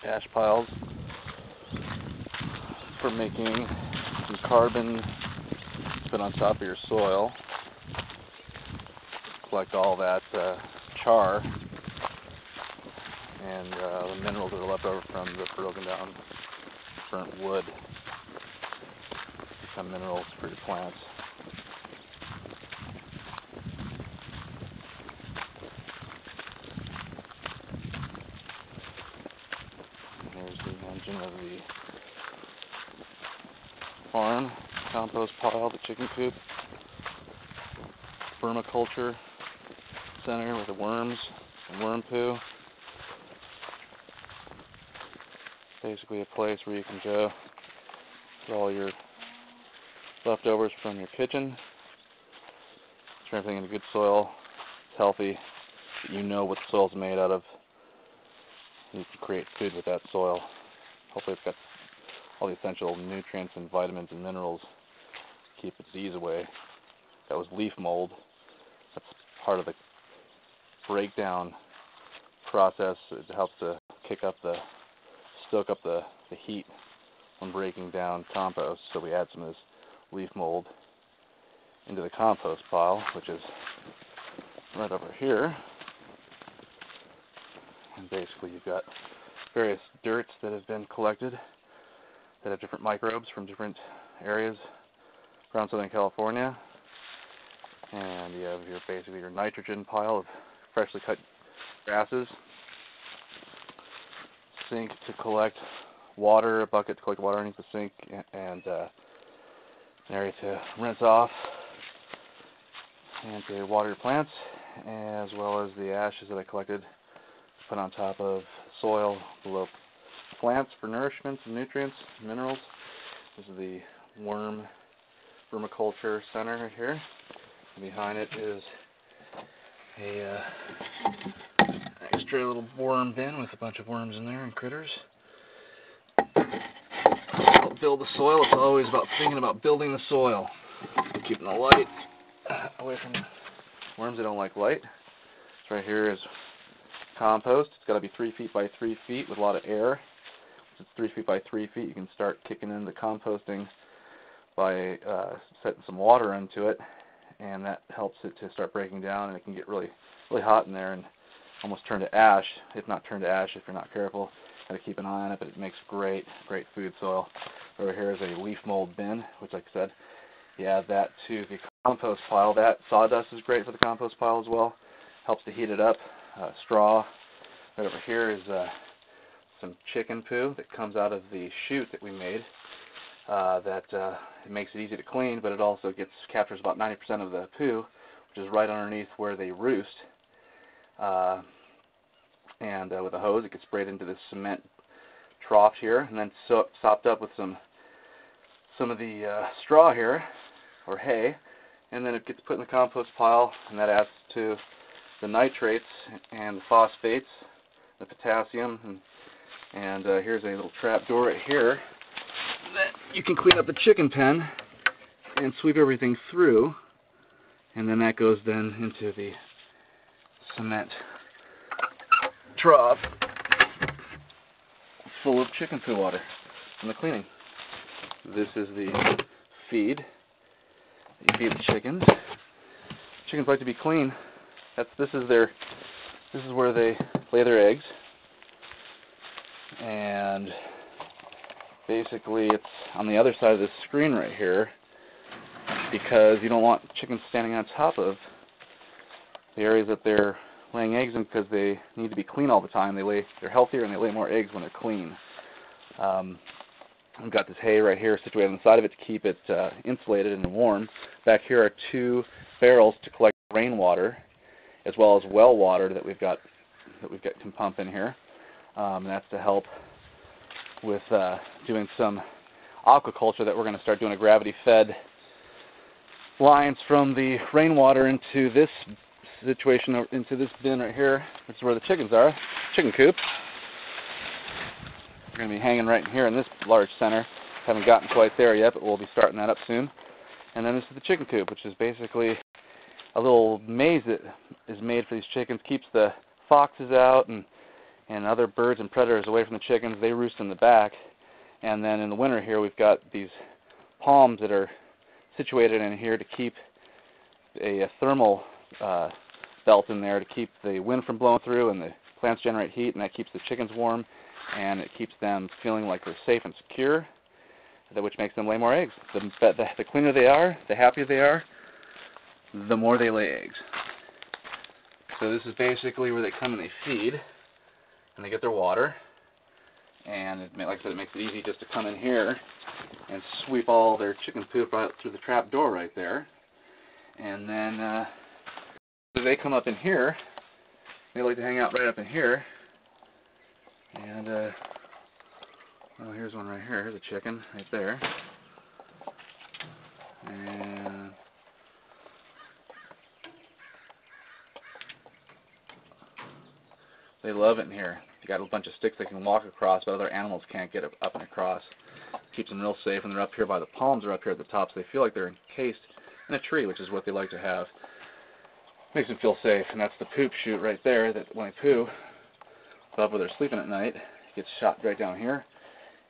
ash piles for making some carbon to put on top of your soil. Collect all that char and the minerals that are left over from the broken down burnt wood. Become minerals for your plants. And here's the engine of the farm, compost pile, the chicken coop, permaculture center with the worms and worm poo. Basically a place where you can go for all your leftovers from your kitchen. Turn everything into good soil. It's healthy. You know what the soil's made out of. You can create food with that soil. Hopefully it's got all the essential nutrients and vitamins and minerals to keep the disease away. That was leaf mold. That's part of the breakdown process. It helps to stoke up the heat when breaking down compost. So we add some of this leaf mold into the compost pile, which is right over here. And basically you've got various dirts that have been collected that have different microbes from different areas around Southern California. And you have basically your nitrogen pile of freshly cut grasses, sink to collect water, a bucket to collect water underneath the sink, and an area to rinse off and to water your plants, as well as the ashes that I collected to put on top of soil below plants for nourishment and nutrients, minerals. This is the worm permaculture center right here. And behind it is a extra little worm bin with a bunch of worms in there and critters. Help build the soil. It's always about thinking about building the soil, keeping the light away from worms that don't like light. This right here is compost. It's got to be 3 feet by 3 feet with a lot of air. If it's 3 feet by 3 feet, you can start kicking in the composting by setting some water into it, and that helps it to start breaking down, and it can get really hot in there and almost turn to ash, if not turn to ash if you're not careful. Got to keep an eye on it, but it makes great food soil. Over here is a leaf mold bin, which, like I said, you add that to the compost pile. That sawdust is great for the compost pile as well. Helps to heat it up. Straw. Right over here is some chicken poo that comes out of the chute that we made. It makes it easy to clean, but it also captures about 90% of the poo, which is right underneath where they roost. And with a hose, it gets sprayed into this cement trough here, and then sopped up with some of the straw here, or hay, and then it gets put in the compost pile, and that adds to the nitrates and the phosphates, the potassium, and here's a little trap door right here that you can clean up the chicken pen and sweep everything through, and then that goes then into the cement trough full of chicken poo water from the cleaning. This is the feed that you feed the chickens. Chickens like to be clean. This is where they lay their eggs, and basically it's on the other side of this screen right here, because you don't want chickens standing on top of the areas that they're laying eggs in, because they need to be clean all the time. They're healthier and they lay more eggs when they're clean. I've got this hay right here situated on the side of it to keep it insulated and warm. Back here are 2 barrels to collect rainwater, as well as well water that we've got can pump in here. And that's to help with doing some aquaculture that we're going to start doing, a gravity-fed lines from the rainwater into this situation, into this bin right here. This is where the chickens are, chicken coop. We're going to be hanging right in here in this large center. Haven't gotten quite there yet, but we'll be starting that up soon. And then this is the chicken coop, which is basically a little maze that is made for these chickens. Keeps the foxes out and and other birds and predators away from the chickens. They roost in the back. And then in the winter here, we've got these palms that are situated in here to keep a thermal belt in there to keep the wind from blowing through, and the plants generate heat, and that keeps the chickens warm, and it keeps them feeling like they're safe and secure, which makes them lay more eggs. The cleaner they are, the happier they are, the more they lay eggs. So this is basically where they come and they feed, and they get their water. And like I said, it makes it easy just to come in here and sweep all their chicken poop right through the trap door right there. And then they come up in here. They like to hang out right up in here. And well, here's one right here. Here's a chicken right there. And they love it in here. They got a bunch of sticks they can walk across, but other animals can't get up and across. Keeps them real safe, and they're up here by the palms, are up here at the top, so they feel like they're encased in a tree, which is what they like to have. Makes them feel safe, and that's the poop chute right there, that when they poo, above where they're sleeping at night, it gets shot right down here,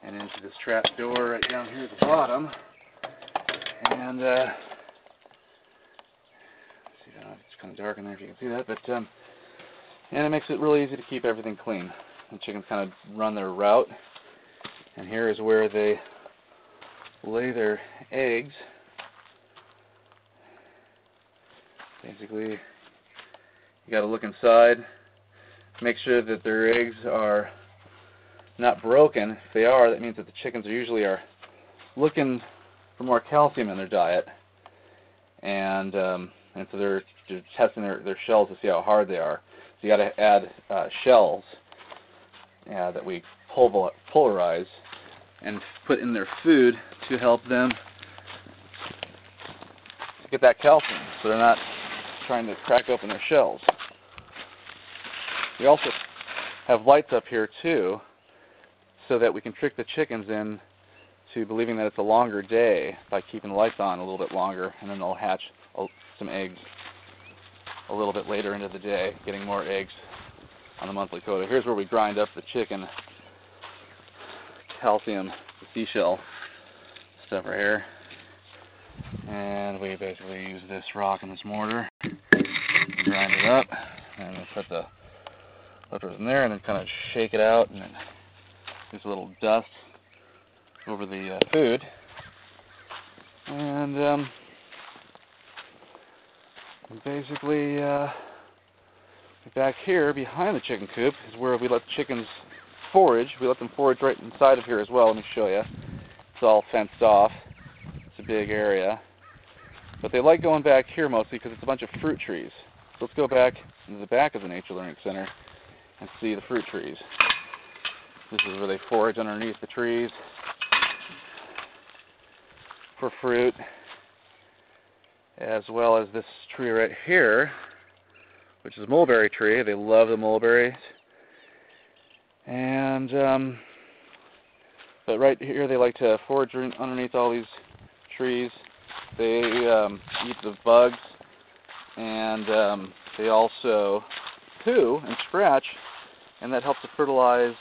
and into this trap door right down here at the bottom. And, see, it's kind of dark in there if you can see that, but, and it makes it really easy to keep everything clean. The chickens kind of run their route, and here is where they lay their eggs. Basically, you got to look inside, make sure that their eggs are not broken. If they are, that means that the chickens usually are looking for more calcium in their diet, and so they're testing their shells to see how hard they are. So you got to add shells that we pulverize and put in their food to help them get that calcium, so they're not trying to crack open their shells. We also have lights up here too, so that we can trick the chickens in to believing that it's a longer day by keeping the lights on a little bit longer, and then they'll hatch some eggs a little bit later into the day, getting more eggs on the monthly quota. Here's where we grind up the chicken calcium, the seashell stuff right here. And we basically use this rock and this mortar, grind it up, and we put the leftovers in there, and then kind of shake it out, and then there's a little dust over the food. And basically, back here behind the chicken coop is where we let the chickens forage. We let them forage right inside of here as well. Let me show you. It's all fenced off. It's a big area. But they like going back here mostly because it's a bunch of fruit trees. So let's go back into the back of the Nature Learning Center and see the fruit trees. This is where they forage underneath the trees for fruit, as well as this tree right here, which is a mulberry tree. They love the mulberries. And but right here they like to forage underneath all these trees. They eat the bugs, and they also poo and scratch, and that helps to fertilize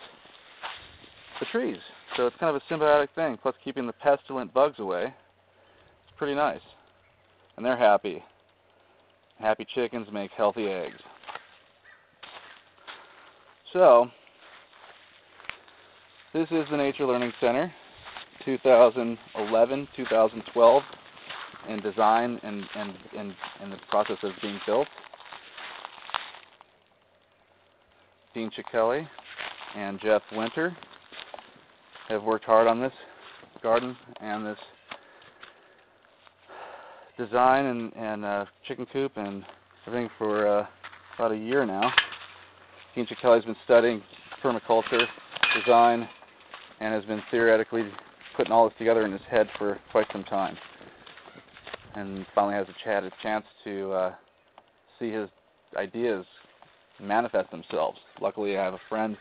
the trees. So it's kind of a symbiotic thing, plus keeping the pestilent bugs away. It's pretty nice. And they're happy. Happy chickens make healthy eggs. So, this is the Nature Learning Center, 2011, 2012, in design and in the process of being built. Dean Chichelli and Jeff Winter have worked hard on this garden and this design and chicken coop and everything for about a year now. Dean Chichelli's been studying permaculture design and has been theoretically putting all this together in his head for quite some time, and finally has had a chance to see his ideas manifest themselves. Luckily, I have a friend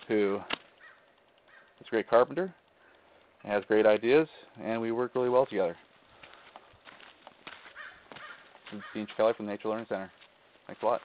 who is a great carpenter, has great ideas, and we work really well together. This is Dean Chichelli from the Nature Learning Center. Thanks a lot.